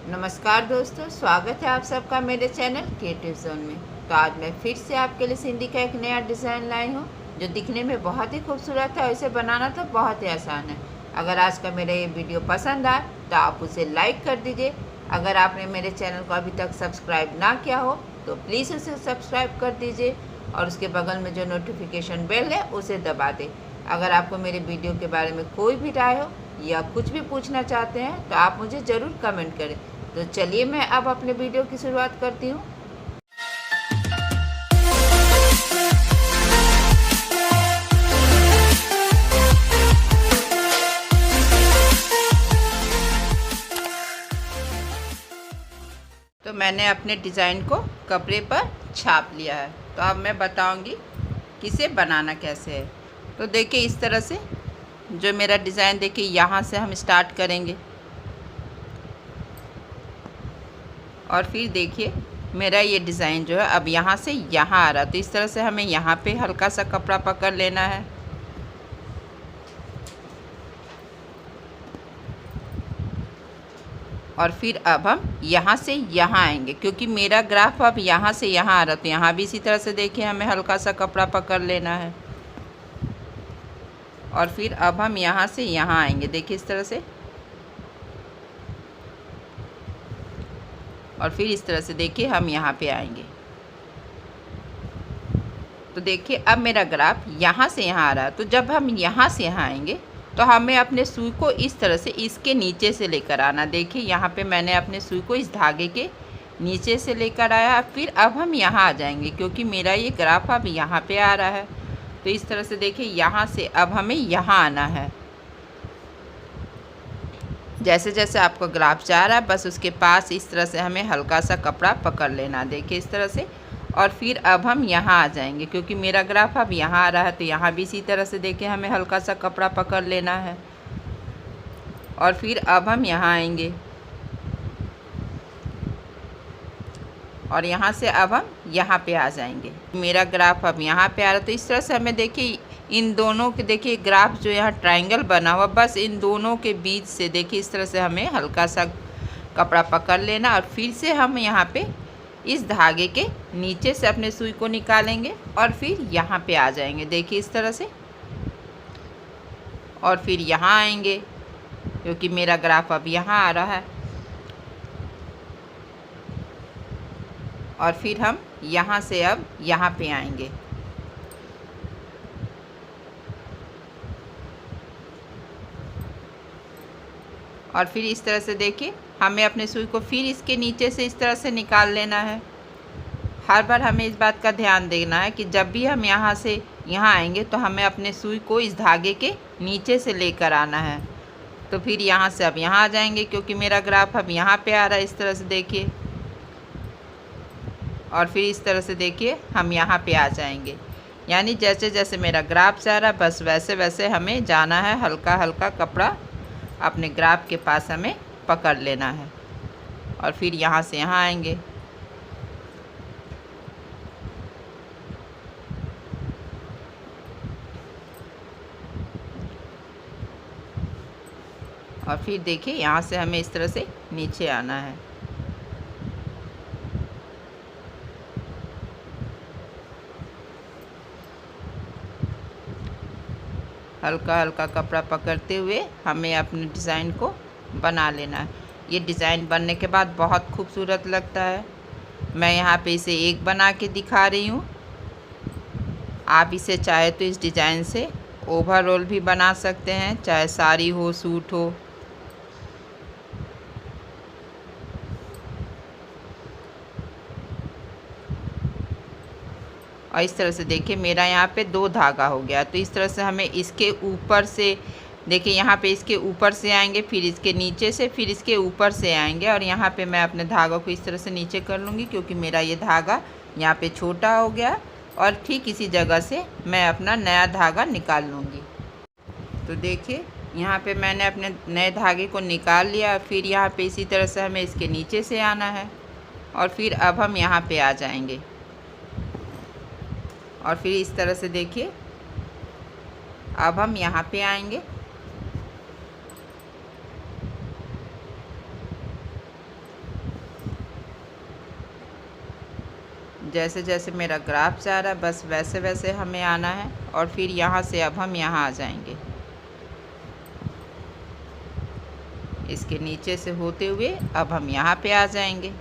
नमस्कार दोस्तों, स्वागत है आप सबका मेरे चैनल क्रिएटिव जोन में। तो आज मैं फिर से आपके लिए सिंधी का एक नया डिज़ाइन लाई हूँ जो दिखने में बहुत ही खूबसूरत है और इसे बनाना तो बहुत ही आसान है। अगर आज का मेरा ये वीडियो पसंद आए तो आप उसे लाइक कर दीजिए। अगर आपने मेरे चैनल को अभी तक सब्सक्राइब ना किया हो तो प्लीज़ उसे सब्सक्राइब कर दीजिए और उसके बगल में जो नोटिफिकेशन बेल है उसे दबा दें। अगर आपको मेरे वीडियो के बारे में कोई भी राय हो या कुछ भी पूछना चाहते हैं तो आप मुझे ज़रूर कमेंट करें। तो चलिए मैं अब अपने वीडियो की शुरुआत करती हूँ। तो मैंने अपने डिज़ाइन को कपड़े पर छाप लिया है। तो अब मैं बताऊंगी कि इसे बनाना कैसे है। तो देखिए इस तरह से जो मेरा डिज़ाइन, देखिए यहाँ से हम स्टार्ट करेंगे और फिर देखिए मेरा ये डिज़ाइन जो है अब यहाँ से यहाँ आ रहा है। तो इस तरह से हमें यहाँ पे हल्का सा कपड़ा पकड़ लेना है और फिर अब हम यहाँ से यहाँ आएंगे, क्योंकि मेरा ग्राफ अब यहाँ से यहाँ आ रहा है। तो यहाँ भी इसी तरह से देखिए हमें हल्का सा कपड़ा पकड़ लेना है और फिर अब हम यहाँ से यहाँ आएंगे, देखिए इस तरह से। और फिर इस तरह से देखिए हम यहाँ पे आएंगे। तो देखिए अब मेरा ग्राफ यहाँ से यहाँ आ रहा है। तो जब हम यहाँ से यहाँ आएंगे तो हमें अपने सुई को इस तरह से इसके नीचे से लेकर आना। देखिए यहाँ पे मैंने अपने सुई को इस धागे के नीचे से लेकर आया। फिर अब हम यहाँ आ जाएंगे, क्योंकि मेरा ये ग्राफ अब यहाँ पे आ रहा है। तो इस तरह से देखिए यहाँ से अब हमें यहाँ आना है। जैसे जैसे आपको ग्राफ जा रहा है बस उसके पास इस तरह से हमें हल्का सा कपड़ा पकड़ लेना, देखिए इस तरह से। और फिर अब हम यहाँ आ जाएंगे, क्योंकि मेरा ग्राफ अब यहाँ आ रहा है। तो यहाँ भी इसी तरह से देखिए हमें हल्का सा कपड़ा पकड़ लेना है और फिर अब हम यहाँ आएंगे और यहाँ से अब हम यहाँ पे आ जाएंगे। मेरा ग्राफ अब यहाँ पे आ रहा है। तो इस तरह से हमें देखिए इन दोनों के, देखिए ग्राफ जो यहाँ ट्रायंगल बना हुआ, बस इन दोनों के बीच से देखिए इस तरह से हमें हल्का सा कपड़ा पकड़ लेना और फिर से हम यहाँ पे इस धागे के नीचे से अपने सुई को निकालेंगे और फिर यहाँ पे आ जाएंगे, देखिए इस तरह से। और फिर यहाँ आएंगे, क्योंकि मेरा ग्राफ अब यहाँ आ रहा है। और फिर हम यहाँ से अब यहाँ पे आएंगे और फिर इस तरह से देखिए हमें अपने सुई को फिर इसके नीचे से इस तरह से निकाल लेना है। हर बार हमें इस बात का ध्यान देना है कि जब भी हम यहाँ से यहाँ आएंगे तो हमें अपने सुई को इस धागे के नीचे से लेकर आना है। तो फिर यहाँ से अब यहाँ आ जाएंगे, क्योंकि मेरा ग्राफ अब यहाँ पे आ रहा है, इस तरह से देखिए। और फिर इस तरह से देखिए हम यहाँ पे आ जाएंगे। यानी जैसे जैसे मेरा ग्राफ जा रहा है बस वैसे वैसे हमें जाना है। हल्का हल्का कपड़ा अपने ग्राफ के पास हमें पकड़ लेना है और फिर यहाँ से यहाँ आएंगे। और फिर देखिए यहाँ से हमें इस तरह से नीचे आना है। हल्का हल्का कपड़ा पकड़ते हुए हमें अपने डिज़ाइन को बना लेना है। ये डिज़ाइन बनने के बाद बहुत खूबसूरत लगता है। मैं यहाँ पे इसे एक बना के दिखा रही हूँ। आप इसे चाहे तो इस डिज़ाइन से ओवरऑल भी बना सकते हैं, चाहे साड़ी हो, सूट हो। और इस तरह से देखिए मेरा यहाँ पे 2 धागा हो गया। तो इस तरह से हमें इसके ऊपर से, देखिए यहाँ पे इसके ऊपर से आएंगे, फिर इसके नीचे से, फिर इसके ऊपर से आएंगे। और यहाँ पे मैं अपने धागों को इस तरह से नीचे कर लूँगी, क्योंकि मेरा ये धागा यहाँ पे छोटा हो गया। और ठीक इसी जगह से मैं अपना नया धागा निकाल लूँगी। तो देखिए यहाँ पे मैंने अपने नए धागे को निकाल लिया। फिर यहाँ पे इसी तरह से हमें इसके नीचे से आना है और फिर अब हम यहाँ पे आ जाएंगे और फिर इस तरह से देखिए अब हम यहाँ पे आएंगे जैसे जैसे मेरा ग्राफ जा रहा है बस वैसे वैसे हमें आना है। और फिर यहाँ से अब हम यहाँ आ जाएंगे, इसके नीचे से होते हुए अब हम यहाँ पे आ जाएंगे।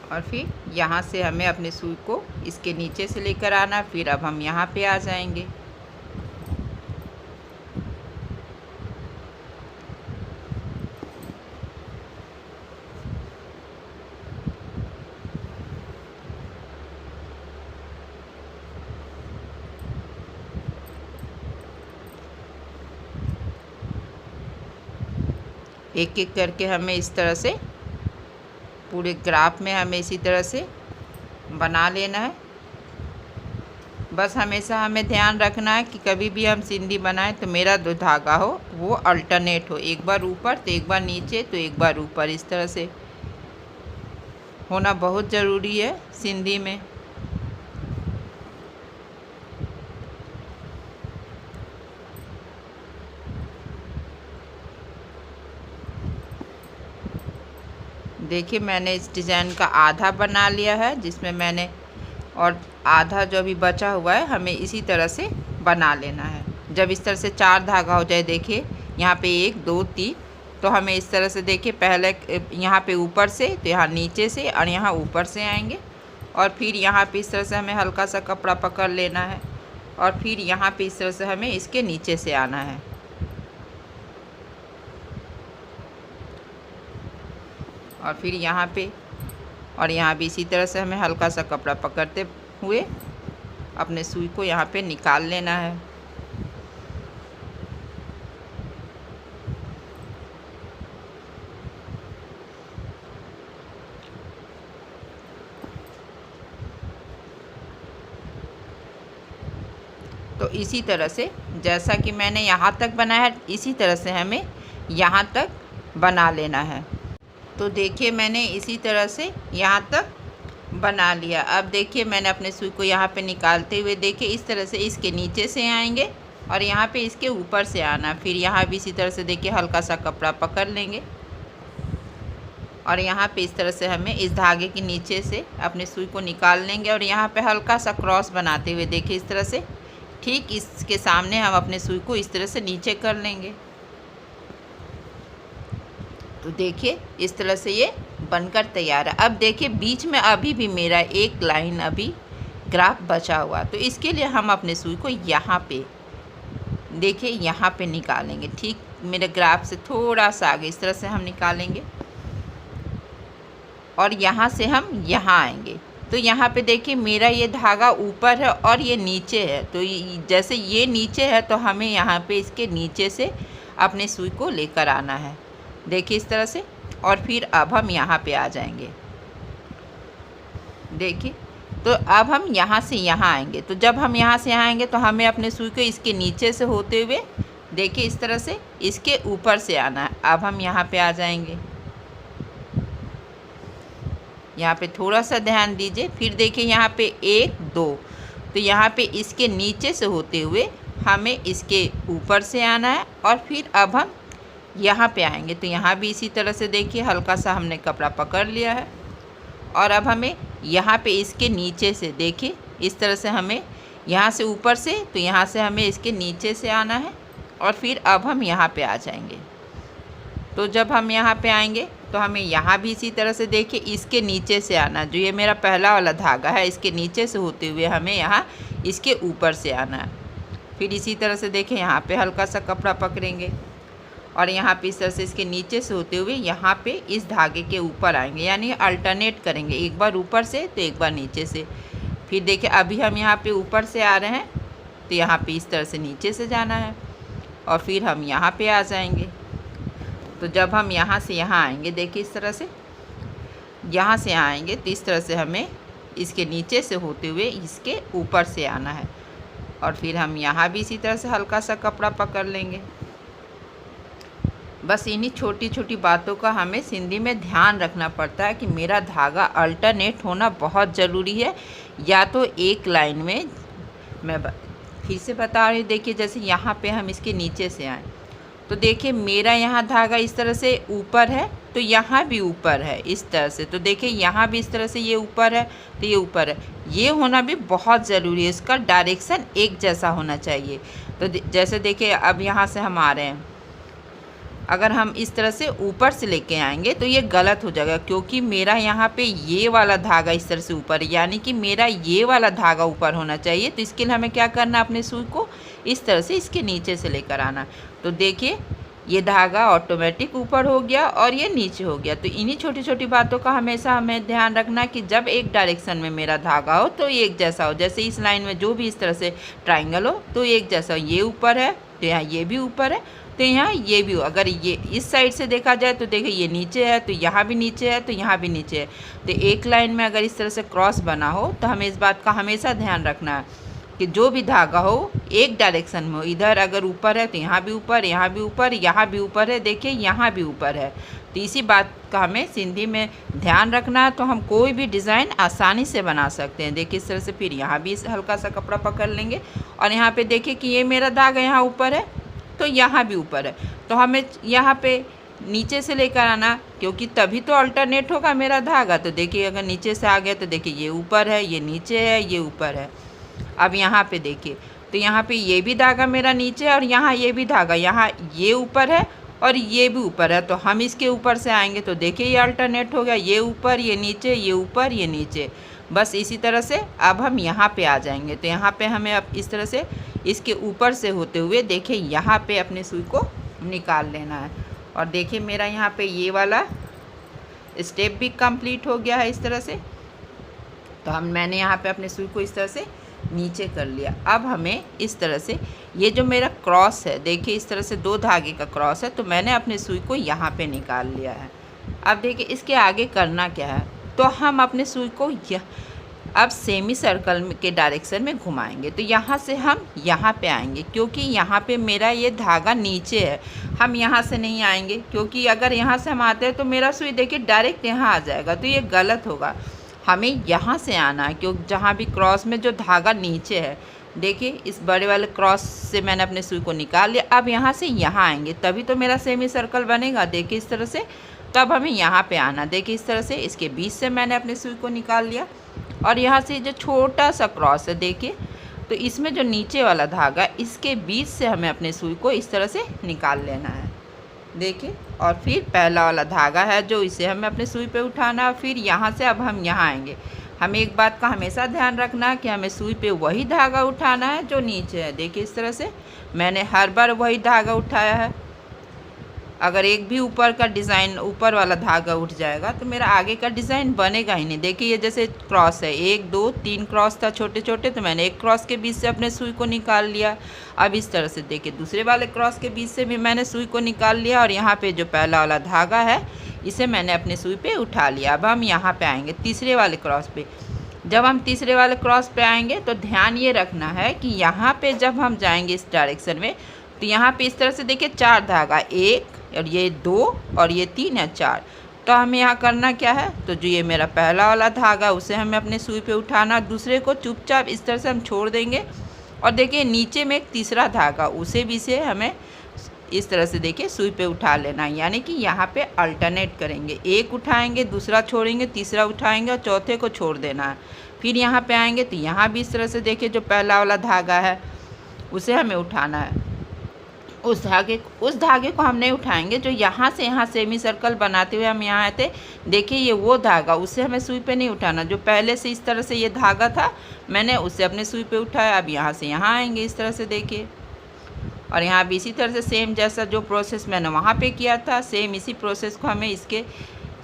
और फिर यहाँ से हमें अपने सुई को इसके नीचे से लेकर आना, फिर अब हम यहाँ पे आ जाएंगे। एक एक करके हमें इस तरह से पूरे ग्राफ में हमें इसी तरह से बना लेना है। बस हमेशा हमें ध्यान रखना है कि कभी भी हम सिंदी बनाएं तो मेरा जो धागा हो वो अल्टरनेट हो, एक बार ऊपर तो एक बार नीचे तो एक बार ऊपर, इस तरह से होना बहुत ज़रूरी है सिंदी में। देखिए मैंने इस डिज़ाइन का आधा बना लिया है, जिसमें मैंने और आधा जो अभी बचा हुआ है हमें इसी तरह से बना लेना है। जब इस तरह से 4 धागा हो जाए, देखिए यहाँ पे 1 2 3, तो हमें इस तरह से देखिए पहले यहाँ पे ऊपर से तो यहाँ नीचे से और यहाँ ऊपर से आएंगे। और फिर यहाँ पे इस तरह से हमें हल्का सा कपड़ा पकड़ लेना है और फिर यहाँ पे इस तरह से हमें इसके नीचे से आना है। और फिर यहाँ पे और यहाँ भी इसी तरह से हमें हल्का सा कपड़ा पकड़ते हुए अपने सुई को यहाँ पे निकाल लेना है। तो इसी तरह से जैसा कि मैंने यहाँ तक बनाया है इसी तरह से हमें यहाँ तक बना लेना है। तो देखिए मैंने इसी तरह से यहाँ तक बना लिया। अब देखिए मैंने अपने सुई को यहाँ पे निकालते हुए देखिए इस तरह से इसके नीचे से आएंगे और यहाँ पे इसके ऊपर से आना, फिर यहाँ भी इसी तरह से देखिए हल्का सा कपड़ा पकड़ लेंगे और यहाँ पे इस तरह से हमें इस धागे के नीचे से अपने सुई को निकाल लेंगे और यहाँ पे हल्का सा क्रॉस बनाते हुए देखिए इस तरह से ठीक इसके सामने हम अपने सुई को इस तरह से नीचे कर लेंगे। तो देखिए इस तरह से ये बनकर तैयार है। अब देखिए बीच में अभी भी मेरा एक लाइन अभी ग्राफ बचा हुआ, तो इसके लिए हम अपने सुई को यहाँ पे देखिए यहाँ पे निकालेंगे, ठीक मेरे ग्राफ से थोड़ा सा आगे इस तरह से हम निकालेंगे और यहाँ से हम यहाँ आएंगे। तो यहाँ पे देखिए मेरा ये धागा ऊपर है और ये नीचे है, तो जैसे ये नीचे है तो हमें यहाँ पे इसके नीचे से अपने सुई को लेकर आना है, देखिए इस तरह से। और फिर अब हम यहाँ पे आ जाएंगे, देखिए तो अब हम यहाँ से यहाँ आएंगे। तो जब हम यहाँ से यहाँ आएंगे तो हमें अपने सुई को इसके नीचे से होते हुए देखिए इस तरह से इसके ऊपर से आना है। अब हम यहाँ पे आ जाएंगे, यहाँ पे थोड़ा सा ध्यान दीजिए। फिर देखिए यहाँ पे 1 2, तो यहाँ पे इसके नीचे से होते हुए हमें इसके ऊपर से आना है और फिर अब हम यहाँ पे आएंगे। तो यहाँ भी इसी तरह से देखिए हल्का सा हमने कपड़ा पकड़ लिया है और अब हमें यहाँ पे इसके नीचे से देखिए इस तरह से हमें यहाँ से ऊपर से तो यहाँ से हमें इसके नीचे से आना है और फिर अब हम यहाँ पे आ जाएंगे। तो जब हम यहाँ पे आएंगे तो हमें यहाँ भी इसी तरह से देखिए इसके नीचे से आना, जो ये मेरा पहला वाला धागा है इसके नीचे से होते हुए हमें यहाँ इसके ऊपर से आना है। फिर इसी तरह से देखिए यहाँ पे हल्का सा कपड़ा पकड़ेंगे और यहाँ पे इस तरह से इसके नीचे से होते हुए यहाँ पे इस धागे के ऊपर आएंगे, यानी अल्टरनेट करेंगे, एक बार ऊपर से तो एक बार नीचे से। फिर देखिए अभी हम यहाँ पे ऊपर से आ रहे हैं तो यहाँ पे इस तरह से नीचे से जाना है और फिर हम यहाँ पे आ जाएंगे। तो जब हम यहाँ से यहाँ आएंगे देखिए इस तरह से यहाँ से आएंगे तो इस तरह से हमें इसके नीचे से होते हुए इसके ऊपर से आना है और फिर हम यहाँ भी इसी तरह से हल्का सा कपड़ा पकड़ लेंगे। बस इन्हीं छोटी छोटी बातों का हमें सिंधी में ध्यान रखना पड़ता है कि मेरा धागा अल्टरनेट होना बहुत ज़रूरी है, या तो एक लाइन में मैं फिर से बता रही हूँ। देखिए जैसे यहाँ पे हम इसके नीचे से आए तो देखिए मेरा यहाँ धागा इस तरह से ऊपर है, तो यहाँ भी ऊपर है इस तरह से। तो देखिए यहाँ भी इस तरह से ये ऊपर है, तो ये ऊपर है। ये होना भी बहुत ज़रूरी है, इसका डायरेक्शन एक जैसा होना चाहिए। तो जैसे देखिए अब यहाँ से हम आ रहे हैं, अगर हम इस तरह से ऊपर से लेके आएंगे तो ये गलत हो जाएगा, क्योंकि मेरा यहाँ पे ये वाला धागा इस तरह से ऊपर है, यानी कि मेरा ये वाला धागा ऊपर होना चाहिए। तो इसके लिए हमें क्या करना है, अपने सुई को इस तरह से इसके नीचे से लेकर आना। तो देखिए ये धागा ऑटोमेटिक ऊपर हो गया और ये नीचे हो गया। तो इन्हीं छोटी छोटी बातों का हमेशा हमें ध्यान रखना कि जब एक डायरेक्शन में मेरा धागा हो तो एक जैसा हो। जैसे इस लाइन में जो भी इस तरह से ट्राइंगल हो तो एक जैसा हो। ये ऊपर है तो यहाँ ये भी ऊपर है, तो यहाँ ये भी हो। अगर ये इस साइड से देखा जाए तो देखिए ये नीचे है, तो यहाँ भी नीचे है, तो यहाँ भी नीचे है। तो एक लाइन में अगर इस तरह से क्रॉस बना हो तो हमें इस बात का हमेशा ध्यान रखना है कि जो भी धागा हो एक डायरेक्शन में हो। इधर अगर ऊपर है तो यहाँ भी ऊपर, यहाँ भी ऊपर, यहाँ भी ऊपर है, देखिए यहाँ भी ऊपर है। तो इसी बात का हमें सिंधी में ध्यान रखना है, तो हम कोई भी डिज़ाइन आसानी से बना सकते हैं। देखिए इस तरह से। फिर यहाँ भी हल्का सा कपड़ा पकड़ लेंगे और यहाँ पे देखिए कि ये मेरा धागा यहाँ ऊपर है तो यहाँ भी ऊपर है। तो हमें यहाँ पे नीचे से लेकर आना, क्योंकि तभी तो अल्टरनेट होगा मेरा धागा। तो देखिए अगर नीचे से आ गया तो देखिए ये ऊपर है, ये नीचे है, ये ऊपर है। अब यहाँ पे देखिए तो यहाँ पे ये भी धागा मेरा नीचे है और यहाँ ये भी धागा, यहाँ ये ऊपर है और ये भी ऊपर है। तो हम इसके ऊपर से आएंगे तो देखिए ये अल्टरनेट हो गया, ये ऊपर, ये नीचे, ये ऊपर, ये नीचे। बस इसी तरह से अब हम यहाँ पे आ जाएंगे। तो यहाँ पे हमें अब इस तरह से इसके ऊपर से होते हुए देखिए यहाँ पे अपने सुई को निकाल लेना है। और देखिए मेरा यहाँ पे ये वाला स्टेप भी कंप्लीट हो गया है इस तरह से। तो मैंने यहाँ पे अपने सुई को इस तरह से नीचे कर लिया। अब हमें इस तरह से ये जो मेरा क्रॉस है, देखिए इस तरह से 2 धागे का क्रॉस है, तो मैंने अपने सुई को यहाँ पे निकाल लिया है। अब देखिए इसके आगे करना क्या है, तो हम अपने सुई को अब सेमी सर्कल के डायरेक्शन में घुमाएंगे। तो यहाँ से हम यहाँ पे आएंगे, क्योंकि यहाँ पे मेरा ये धागा नीचे है। हम यहाँ से नहीं आएंगे, क्योंकि अगर यहाँ से हम आते हैं तो मेरा सुई देखिए डायरेक्ट यहाँ आ जाएगा, तो ये गलत होगा। हमें यहाँ से आना है, क्योंकि जहाँ भी क्रॉस में जो धागा नीचे है, देखिए इस बड़े वाले क्रॉस से मैंने अपने सुई को निकाल लिया। अब यहाँ से यहाँ आएंगे तभी तो मेरा सेमी सर्कल बनेगा। देखिए इस तरह से। तब हमें यहाँ पे आना, देखिए इस तरह से इसके बीच से मैंने अपने सुई को निकाल लिया। और यहाँ से जो छोटा सा क्रॉस है देखिए, तो इसमें जो नीचे वाला धागा, इसके बीच से हमें अपने सुई को इस तरह से निकाल लेना है। देखिए, और फिर पहला वाला धागा है जो इसे हमें अपने सुई पे उठाना है। फिर यहाँ से अब हम यहाँ आएंगे। हमें एक बात का हमेशा ध्यान रखना है कि हमें सुई पे वही धागा उठाना है जो नीचे है। देखिए इस तरह से मैंने हर बार वही धागा उठाया है। अगर एक भी ऊपर का डिज़ाइन, ऊपर वाला धागा उठ जाएगा तो मेरा आगे का डिज़ाइन बनेगा ही नहीं। देखिए ये जैसे क्रॉस है, 1 2 3 क्रॉस था छोटे छोटे, तो मैंने एक क्रॉस के बीच से अपने सुई को निकाल लिया। अब इस तरह से देखिए दूसरे वाले क्रॉस के बीच से भी मैंने सुई को निकाल लिया। और यहाँ पे जो पहला वाला धागा है इसे मैंने अपने सुई पे उठा लिया। अब हम यहाँ पे आएंगे तीसरे वाले क्रॉस पे। जब हम तीसरे वाले क्रॉस पे आएंगे तो ध्यान ये रखना है कि यहाँ पे जब हम जाएंगे इस डायरेक्शन में, तो यहाँ पे इस तरह से देखिए 4 धागा, 1 और ये 2 और ये 3 या 4। तो हमें यहाँ करना क्या है, तो जो ये मेरा पहला वाला धागा उसे हमें अपने सुई पे उठाना, दूसरे को चुपचाप इस तरह से हम छोड़ देंगे। और देखिए नीचे में एक तीसरा धागा, उसे भी से हमें इस तरह से देखिए सुई पे उठा लेना है। यानी कि यहाँ पे अल्टरनेट करेंगे, एक उठाएंगे, दूसरा छोड़ेंगे, तीसरा उठाएंगे और चौथे को छोड़ देना है। फिर यहाँ पे आएंगे तो यहाँ भी इस तरह से देखिए जो पहला वाला धागा है उसे हमें उठाना है। उस धागे को हम नहीं उठाएंगे जो यहाँ से यहाँ सेमी सर्कल बनाते हुए हम यहाँ आए थे। देखिए ये वो धागा, उसे हमें सुई पे नहीं उठाना। जो पहले से इस तरह से ये धागा था, मैंने उसे अपने सुई पे उठाया। अब यहाँ से यहाँ आएंगे इस तरह से देखिए, और यहाँ भी इसी तरह से सेम जैसा जो प्रोसेस मैंने वहाँ पे किया था, सेम इसी प्रोसेस को हमें इसके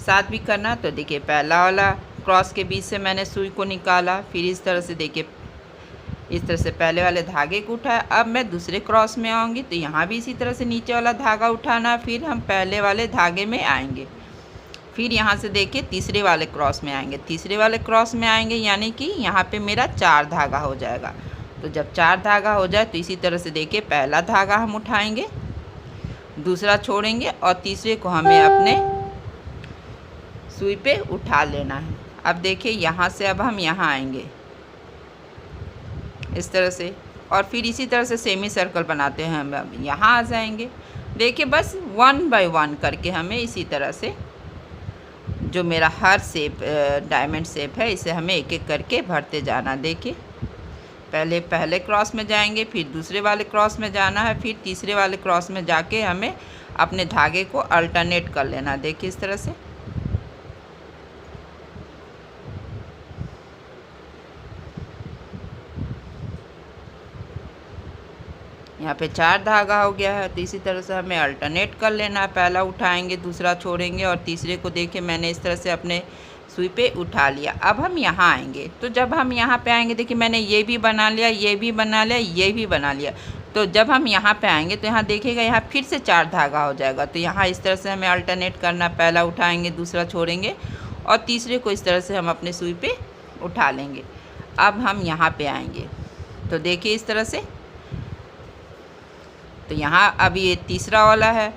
साथ भी करना। तो देखिए पहला वाला क्रॉस के बीच से मैंने सुई को निकाला। फिर इस तरह से देखिए इस तरह से पहले वाले धागे को उठाया। अब मैं दूसरे क्रॉस में आऊँगी तो यहाँ भी इसी तरह से नीचे वाला धागा उठाना। फिर हम पहले वाले धागे में आएंगे। फिर यहाँ से देखिए तीसरे वाले क्रॉस में आएंगे। तीसरे वाले क्रॉस में आएंगे यानी कि यहाँ पे मेरा 4 धागा हो जाएगा। तो जब 4 धागा हो जाए तो इसी तरह से देखिए पहला धागा हम उठाएंगे, दूसरा छोड़ेंगे और तीसरे को हमें अपने सुई पे उठा लेना है। अब देखिए यहाँ से अब हम यहाँ आएंगे। इस तरह से। और फिर इसी तरह से सेमी सर्कल बनाते हैं हम। अब यहाँ आ जाएंगे, देखिए बस 1 बाय 1 करके हमें इसी तरह से जो मेरा हर शेप डायमंड शेप है इसे हमें एक एक करके भरते जाना। देखिए पहले क्रॉस में जाएंगे, फिर दूसरे वाले क्रॉस में जाना है, फिर तीसरे वाले क्रॉस में जाके हमें अपने धागे को अल्टरनेट कर लेना। देखिए इस तरह से। यहाँ पे 4 धागा हो गया है, तो इसी तरह से हमें अल्टरनेट कर लेना है। पहला उठाएंगे, दूसरा छोड़ेंगे और तीसरे को देखिए मैंने इस तरह से अपने सुई पे उठा लिया। अब हम यहाँ आएंगे, तो जब हम यहाँ पे आएंगे देखिए मैंने ये भी बना लिया, ये भी बना लिया, ये भी बना लिया। तो जब हम यहाँ पे आएंगे तो यहाँ देखिएगा यहाँ फिर से 4 धागा हो जाएगा। तो यहाँ इस तरह से हमें अल्टरनेट करना, पहला उठाएंगे, दूसरा छोड़ेंगे और तीसरे को इस तरह से हम अपने सुई पे उठा लेंगे। अब हम यहाँ पे आएंगे तो देखिए इस तरह से। तो यहाँ अब ये तीसरा वाला है,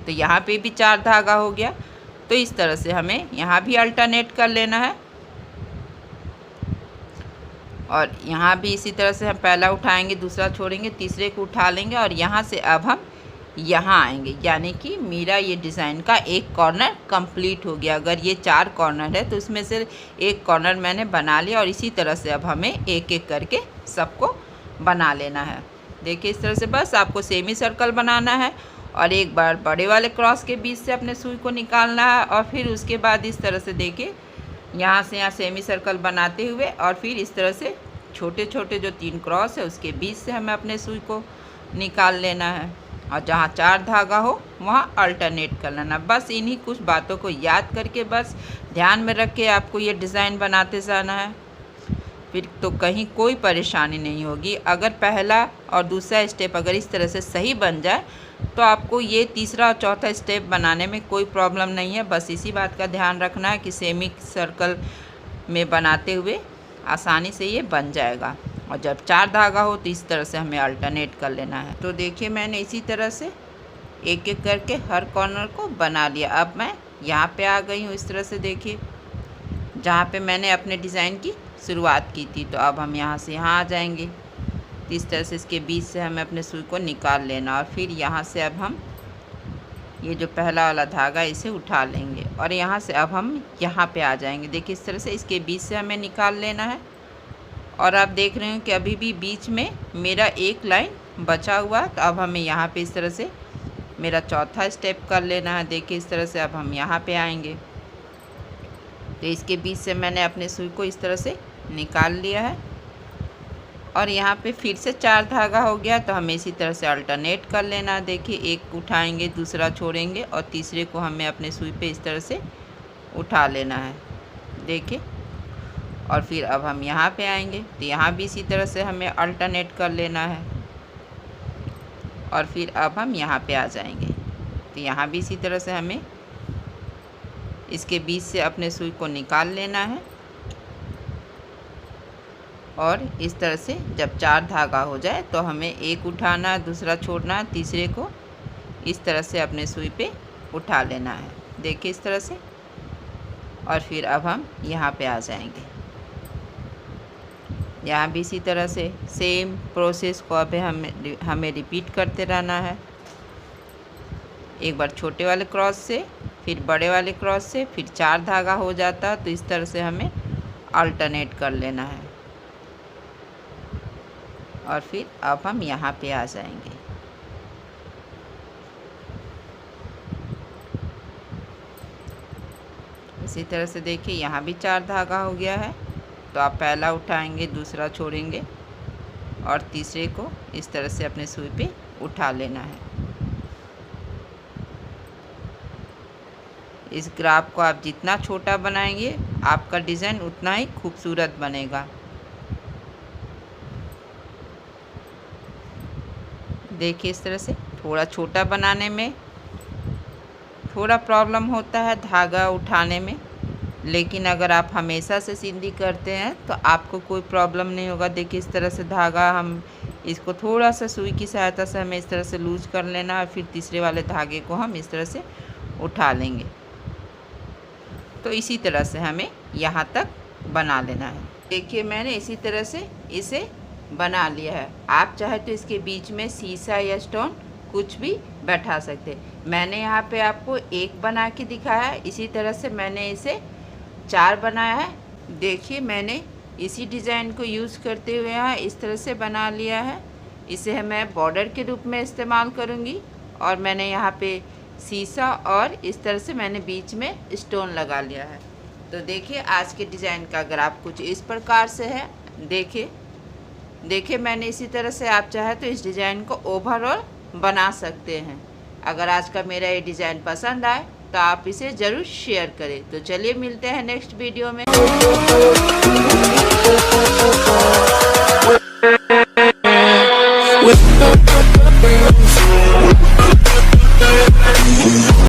तो यहाँ पे भी 4 धागा हो गया। तो इस तरह से हमें यहाँ भी अल्टरनेट कर लेना है और यहाँ भी इसी तरह से हम पहला उठाएंगे, दूसरा छोड़ेंगे, तीसरे को उठा लेंगे और यहाँ से अब हम यहाँ आएंगे। यानी कि मेरा ये डिज़ाइन का एक कॉर्नर कंप्लीट हो गया। अगर ये 4 कॉर्नर है तो उसमें से एक कॉर्नर मैंने बना लिया और इसी तरह से अब हमें एक एक करके सबको बना लेना है। देखिए इस तरह से बस आपको सेमी सर्कल बनाना है और एक बार बड़े वाले क्रॉस के बीच से अपने सुई को निकालना है और फिर उसके बाद इस तरह से देखिए यहाँ से यहाँ सेमी सर्कल बनाते हुए और फिर इस तरह से छोटे छोटे जो 3 क्रॉस है उसके बीच से हमें अपने सुई को निकाल लेना है और जहाँ 4 धागा हो वहाँ अल्टरनेट कर लेना। बस इन्हीं कुछ बातों को याद करके बस ध्यान में रख के आपको ये डिज़ाइन बनाते जाना है, फिर तो कहीं कोई परेशानी नहीं होगी। अगर पहला और दूसरा स्टेप अगर इस तरह से सही बन जाए तो आपको ये तीसरा और चौथा स्टेप बनाने में कोई प्रॉब्लम नहीं है। बस इसी बात का ध्यान रखना है कि सेमी सर्कल में बनाते हुए आसानी से ये बन जाएगा। और जब 4 धागा हो तो इस तरह से हमें अल्टरनेट कर लेना है। तो देखिए मैंने इसी तरह से एक एक करके हर कॉर्नर को बना लिया। अब मैं यहाँ पे आ गई हूँ इस तरह से। देखिए जहाँ पे मैंने अपने डिज़ाइन की शुरुआत की थी, तो अब हम यहाँ से यहाँ आ जाएंगे। तो इस तरह से इसके बीच से हमें अपने सुई को निकाल लेना और फिर यहाँ से अब हम ये जो पहला वाला धागा इसे उठा लेंगे और यहाँ से अब हम यहाँ पे आ जाएंगे। देखिए इस तरह से इसके बीच से हमें निकाल लेना है और आप देख रहे हैं कि अभी भी बीच में मेरा एक लाइन बचा हुआ। तो अब हमें यहाँ पे इस तरह से मेरा चौथा स्टेप कर लेना है। देखिए इस तरह से अब हम यहाँ पे आएंगे तो इसके बीच से मैंने अपने सुई को इस तरह से निकाल लिया है और यहाँ पे फिर से 4 धागा हो गया। तो हमें इसी तरह से अल्टरनेट कर लेना। देखिए एक उठाएंगे, दूसरा छोड़ेंगे और तीसरे को हमें अपने सुई पे इस तरह से उठा लेना है। देखिए और फिर अब हम यहाँ पे आएंगे तो यहाँ भी इसी तरह से हमें अल्टरनेट कर लेना है और फिर अब हम यहाँ पे आ जाएंगे तो यहाँ भी इसी तरह से हमें इसके बीच से अपने सुई को निकाल लेना है और इस तरह से जब 4 धागा हो जाए तो हमें एक उठाना, दूसरा छोड़ना, तीसरे को इस तरह से अपने सुई पे उठा लेना है। देखिए इस तरह से और फिर अब हम यहाँ पे आ जाएंगे। यहाँ भी इसी तरह से सेम प्रोसेस को अब हमें रिपीट करते रहना है। एक बार छोटे वाले क्रॉस से, फिर बड़े वाले क्रॉस से, फिर 4 धागा हो जाता है तो इस तरह से हमें अल्टरनेट कर लेना है और फिर अब हम यहाँ पे आ जाएंगे। इसी तरह से देखिए यहाँ भी 4 धागा हो गया है तो आप पहला उठाएंगे, दूसरा छोड़ेंगे और तीसरे को इस तरह से अपने सुई पे उठा लेना है। इस ग्राफ को आप जितना छोटा बनाएंगे आपका डिज़ाइन उतना ही खूबसूरत बनेगा। देखिए इस तरह से थोड़ा छोटा बनाने में थोड़ा प्रॉब्लम होता है धागा उठाने में, लेकिन अगर आप हमेशा से सिंधी करते हैं तो आपको कोई प्रॉब्लम नहीं होगा। देखिए इस तरह से धागा हम इसको थोड़ा सा सुई की सहायता से हमें इस तरह से लूज कर लेना और फिर तीसरे वाले धागे को हम इस तरह से उठा लेंगे। तो इसी तरह से हमें यहाँ तक बना लेना है। देखिए मैंने इसी तरह से इसे बना लिया है। आप चाहे तो इसके बीच में शीशा या स्टोन कुछ भी बैठा सकते। मैंने यहाँ पे आपको एक बना के दिखाया है, इसी तरह से मैंने इसे 4 बनाया है। देखिए मैंने इसी डिज़ाइन को यूज़ करते हुए यहाँ इस तरह से बना लिया है। इसे मैं बॉर्डर के रूप में इस्तेमाल करूँगी और मैंने यहाँ पे शीशा और इस तरह से मैंने बीच में स्टोन लगा लिया है। तो देखिए आज के डिज़ाइन का ग्राफ कुछ इस प्रकार से है। देखिए मैंने इसी तरह से आप चाहे तो इस डिज़ाइन को ओवरऑल बना सकते हैं। अगर आज का मेरा ये डिज़ाइन पसंद आए तो आप इसे ज़रूर शेयर करें। तो चलिए मिलते हैं नेक्स्ट वीडियो में।